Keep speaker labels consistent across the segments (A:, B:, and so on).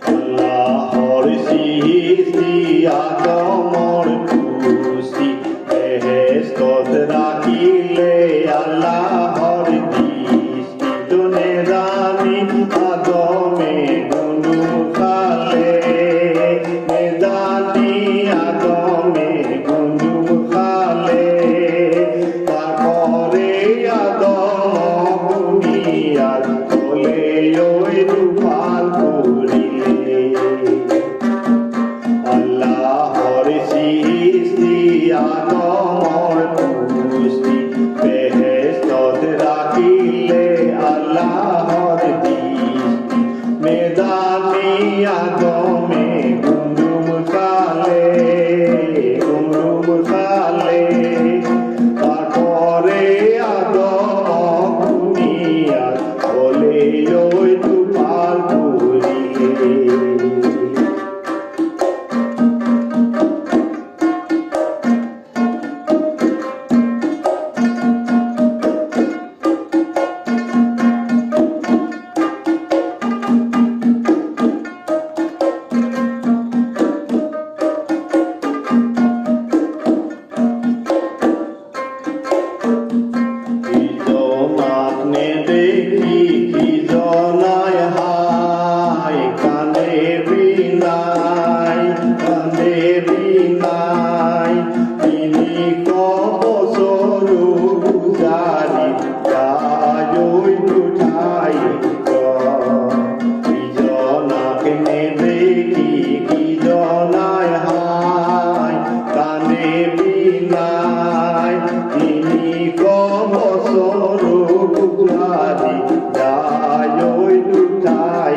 A: আল্লাহর সৃষ্টি আদমর খুশি বেহেশতত রাখিলে আল্লাহর দৃষ্টি দুনে দানি আদমে গুনু খালে মেদানি আদমে গুনু খালে তারপরে আদম দুনিয়ার বলে ওই রূপাল করিলে আল্লাহর সৃষ্টি আদমর পুষ্টি বেহেশতত রাখিলে আল্লাহর দৃষ্টি মেদানি আদমে গুনগুম খালে তারপরে আদম দুনিয়ার বলে ওই রূপাল করিলে আপনি দেখি কি জনায় হায় কানে বিনাই তিনি কবসরু গুজারি যায় উঠাই কি জনাকে দেখি কি জনায় হায় কানে বিনাই তিনি কবসরু গুজারি যায় উঠাই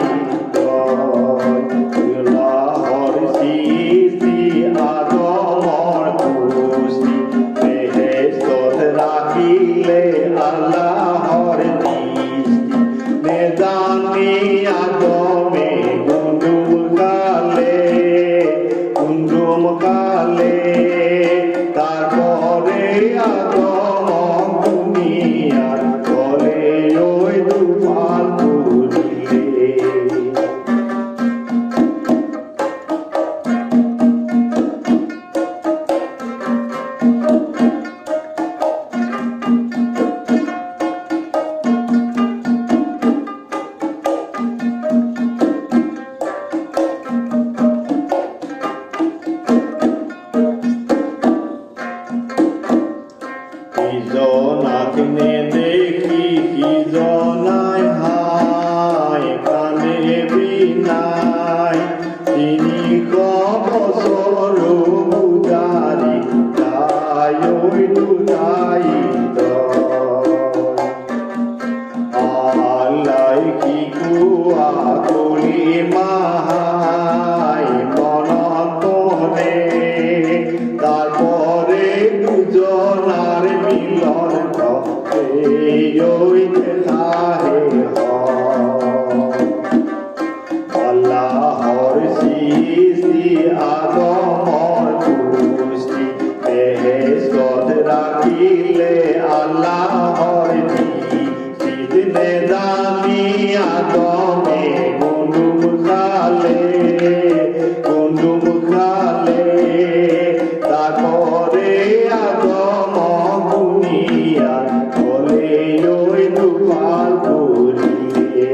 A: আল্লাহর সৃষ্টি আদমর পুষ্টি বেহেশতত রাখিলে আল্লাহর দৃষ্টি মেদানি আদমে গুনগুম খালে তারপরে আদম দুনিয়ার বলে ওই রূপাল করিলে জনাকে দেখি কি জনায় হায় কানে বিনাই তিনি কবসরু গুজারি যায় উঠাই আল্লাহ কি কুয়া কলি মাহাই মনতনে তারপরে দুজনার মিলন ওই দেখাহে আল্লাহর সৃষ্টি আদমর পুষ্টি বেহেশতত রাখিলে আল্লাহর দৃষ্টি মেদানি আদমে গুনগুম খালে তারপরে আদম দুনিয়ার বলে ওই রূপাল করিলে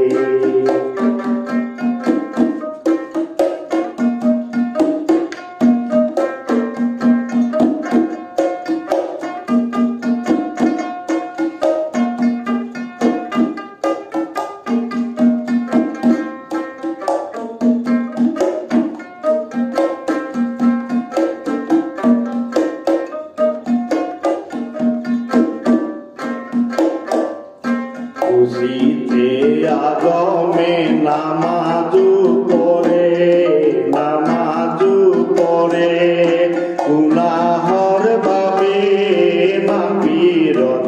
A: খুশিতে আদমে নামাজু পড়ে গুনাহর বাবে মাগফিরাত